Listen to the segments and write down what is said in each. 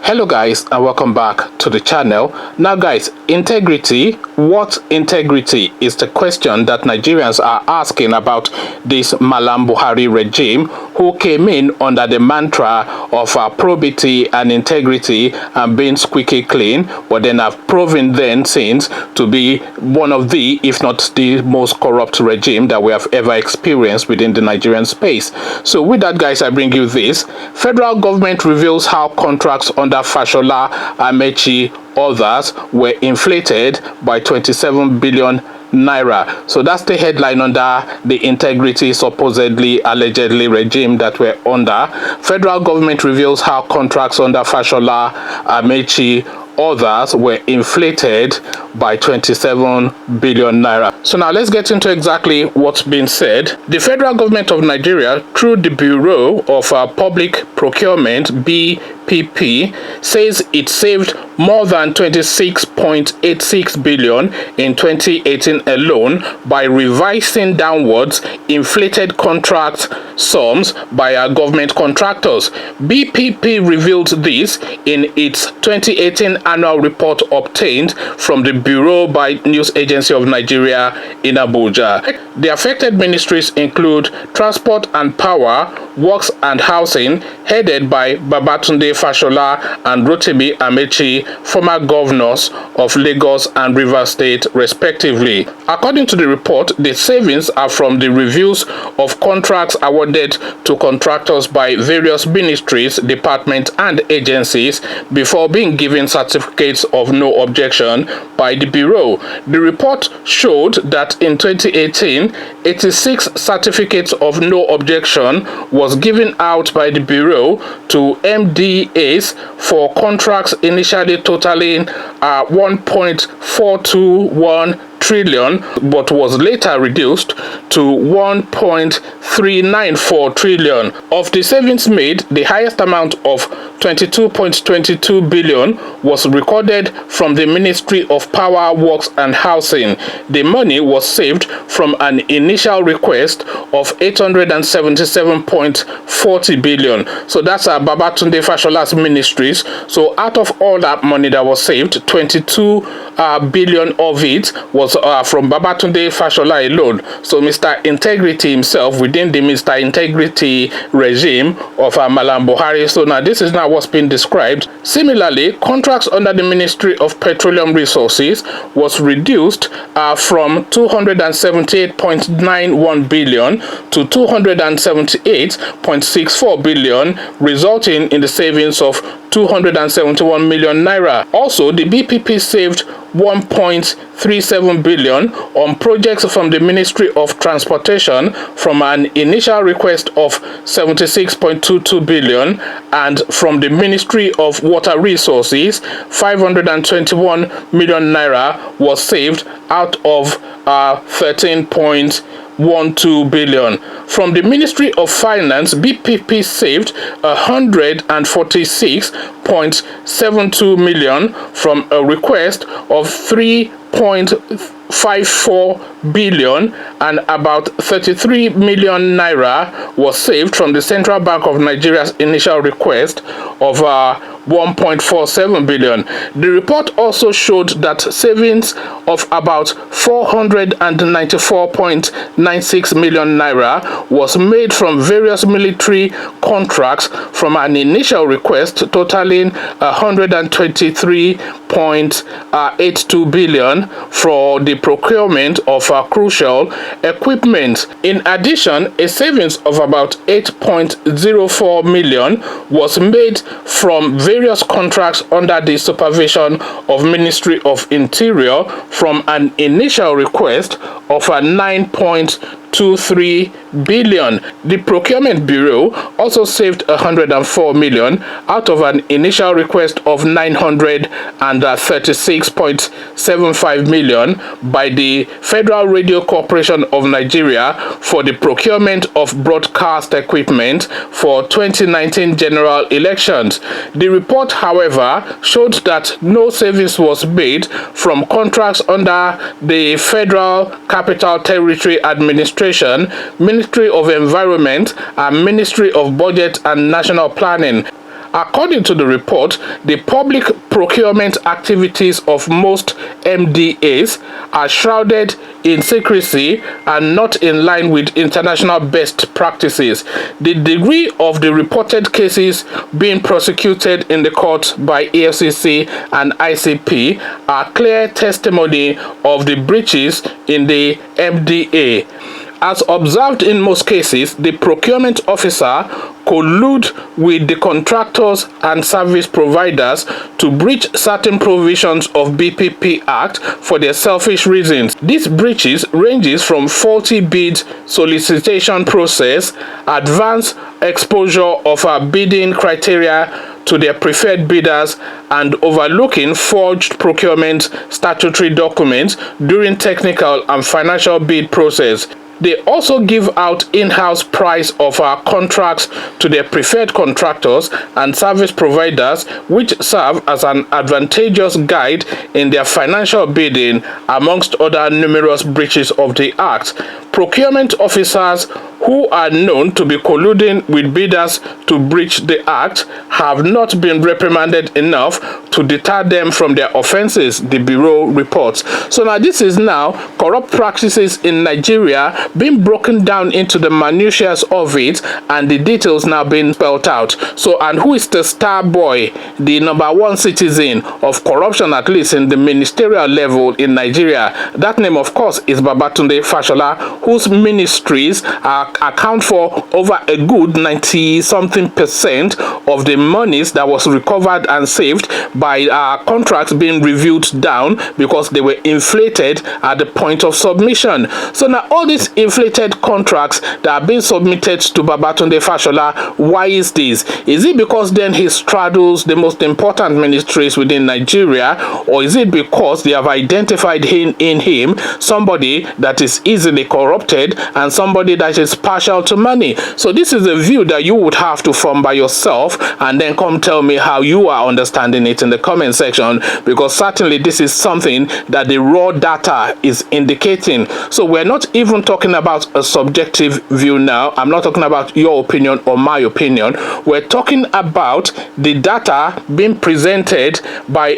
Hello guys, and welcome back to the channel. Now guys, integrity, what integrity is the question that Nigerians are asking about this Malam Buhari regime, who came in under the mantra of probity and integrity and being squeaky clean, but then have proven then since to be one of the, if not the most corrupt regime that we have ever experienced within the Nigerian space. So with that guys, I bring you this. Federal government reveals how contracts under Fashola, Amaechi, others were inflated by 27 billion Naira. So that's the headline under the integrity supposedly allegedly regime that we're under. Federal government reveals how contracts under Fashola, Amaechi, others were inflated by 27 billion naira. So now let's get into exactly what's been said. The federal government of Nigeria, through the Bureau of Public Procurement, BPP, says it saved more than 26.86 billion in 2018 alone by revising downwards inflated contract sums by our government contractors. BPP revealed this in its 2018 annual report obtained from the Bureau by News Agency of Nigeria in Abuja. The affected ministries include Transport and Power, Works and Housing, headed by Babatunde Fashola and Rotimi Amaechi, former governors of Lagos and Rivers State, respectively. According to the report, the savings are from the reviews of contracts awarded to contractors by various ministries, departments, and agencies before being given certificates of no objection by the Bureau. The report showed that in 2018, 86 certificates of no objection was given out by the Bureau to MDAs for contracts initially totaling 1.421 trillion, but was later reduced to 1.394 trillion. Of the savings made, the highest amount of 22.22 billion was recorded from the Ministry of Power, Works and Housing. The money was saved from an initial request of 877.40 billion. So that's Babatunde Fashola's ministries. So out of all that money that was saved, 22 billion of it was from Babatunde Fashola alone. So Mr. Integrity himself within the Mr. Integrity regime of Malam Buhari. So now this is now what's been described. Similarly, contracts under the Ministry of Petroleum Resources was reduced from 278.91 billion to 278.64 billion, resulting in the savings of 271 million naira. Also, the BPP saved 1.37 billion on projects from the Ministry of Transportation from an initial request of 76.22 billion, and from the Ministry of Water Resources 521 million naira was saved out of 13.12 billion. From the Ministry of Finance, BPP saved 146.72 million from a request of 3.54 billion, and about 33 million naira was saved from the Central Bank of Nigeria's initial request of 1.47 billion. The report also showed that savings of about 494.96 million naira was made from various military contracts from an initial request totaling 123.82 billion for the procurement of crucial equipment. In addition, a savings of about 8.04 million was made from various contracts under the supervision of Ministry of Interior from an initial request of 9.23 billion. The Procurement Bureau also saved 104 million out of an initial request of 936.75 million by the Federal Radio Corporation of Nigeria for the procurement of broadcast equipment for 2019 general elections. The report, however, showed that no savings was made from contracts under the Federal Capital Territory Administration, Ministry of Environment, and Ministry of Budget and National Planning. According to the report, the public procurement activities of most MDAs are shrouded in secrecy and not in line with international best practices. The degree of the reported cases being prosecuted in the court by EFCC and ICP are clear testimony of the breaches in the MDA. As observed in most cases, the procurement officer collude with the contractors and service providers to breach certain provisions of BPP Act for their selfish reasons. These breaches ranges from faulty bid solicitation process, advanced exposure of our bidding criteria to their preferred bidders, and overlooking forged procurement statutory documents during technical and financial bid process. They also give out in-house price of our contracts to their preferred contractors and service providers, which serve as an advantageous guide in their financial bidding, amongst other numerous breaches of the Act. Procurement officers who are known to be colluding with bidders to breach the Act have not been reprimanded enough to deter them from their offenses, the Bureau reports. So now this is now corrupt practices in Nigeria being broken down into the minutiae of it, and the details now being spelled out. So, and who is the star boy, the number one citizen of corruption, at least in the ministerial level in Nigeria? That name, of course, is Babatunde Fashola, whose ministries account for over a good 90-something% of the monies that was recovered and saved by contracts being reviewed down because they were inflated at the point of submission. So now all these inflated contracts that are being submitted to Babatunde Fashola, why is this? Is it because then he straddles the most important ministries within Nigeria, or is it because they have identified in him somebody that is easily corrupted and somebody that is partial to money? So this is a view that you would have to form by yourself, and then come tell me how you are understanding it in the comment section, because certainly this is something that the raw data is indicating. So we're not even talking about a subjective view now. I'm not talking about your opinion or my opinion. We're talking about the data being presented by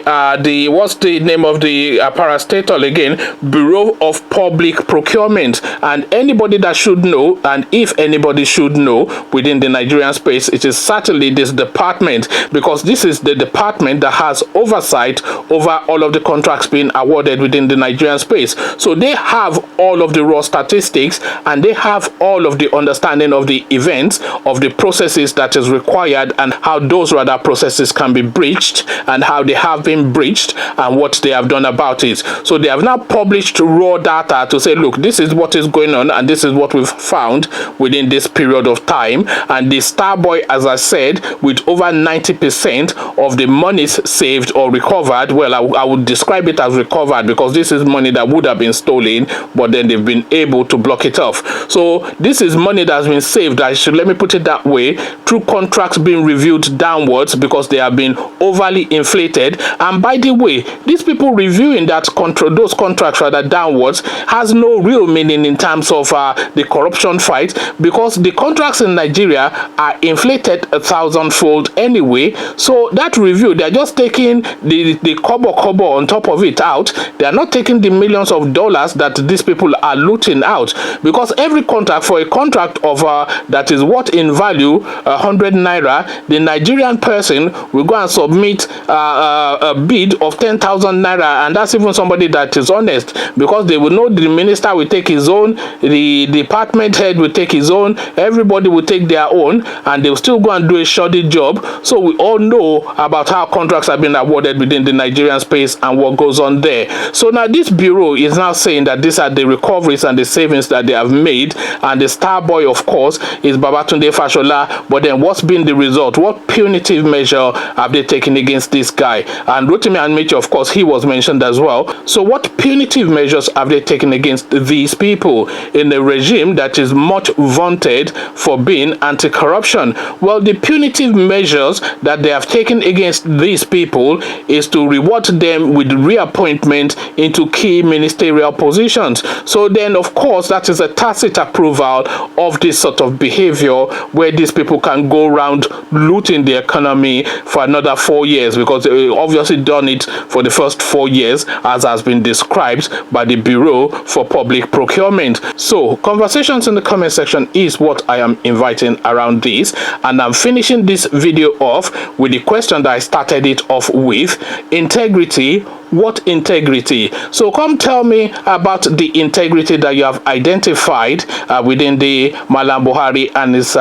what's the name of the parastatal again? Bureau of Public Procurement. And anybody that should know, and if anybody should know within the Nigerian space, it is certainly this department, because this is the department that has oversight over all of the contracts being awarded within the Nigerian space. So they have all of the raw statistics, and they have all of the understanding of the events, of the processes that is required, and how those rather processes can be breached, and how they have been breached, and what they have done about it. So they have now published raw data to say, look, this is what is going on, and this is what we've found within this period of time. And the star boy, as I said, with over 90% of the monies saved or recovered, well, I would describe it as recovered, because this is money that would have been stolen, but then they've been able to block it off. So this is money that has been saved, let me put it that way, through contracts being reviewed downwards because they have been overly inflated. And by the way, these people reviewing those contracts rather downwards has no real meaning in terms of the corruption fight, because the contracts in Nigeria are inflated 1,000-fold anyway. So that review, they're just taking the kobo on top of it out. They are not taking the millions of dollars that these people are looting out, because every contract, for a contract of that is what in value 100 naira, the Nigerian person will go and submit a bid of 10,000 naira, and that's even somebody that is honest, because they will know the minister will take his own, the department head will take his own, everybody will take their own, and they'll still go and do a shoddy job. So we all know about how contracts have been awarded within the Nigerian space and what goes on there. So now this bureau is now saying that these are the recoveries and the savings that they have made, and the star boy, of course, is Babatunde Fashola. But then what's been the result? What punitive measure have they taken against this guy? And Rotimi Amaechi, of course, he was mentioned as well. So what punitive measures have they taken against these people in a regime that is much vaunted for being anti-corruption. Well, the punitive measures that they have taken against these people is to reward them with reappointment into key ministerial positions. So then, of course, that is a tacit approval of this sort of behavior where these people can go around looting the economy for another 4 years, because they obviously done it for the first 4 years, as has been described by the Bureau for Public Procurement. So conversations in the comment section is what I am inviting around this, and I'm finishing this video off with the question that I started it off with: integrity. What integrity? So come tell me about the integrity that you have identified within the Malam Buhari and his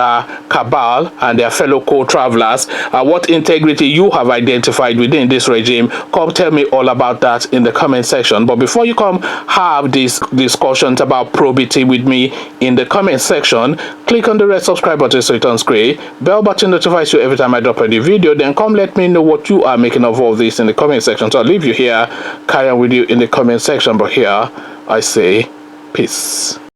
cabal and their fellow co-travelers. What integrity you have identified within this regime. Come tell me all about that in the comment section. But before you come have these discussions about probity with me in the comment section, click on the red subscribe button so it turns gray. Bell button notifies you every time I drop a new video. Then come let me know what you are making of all this in the comment section. So I'll leave you here, carry on with you in the comment section. But here I say peace.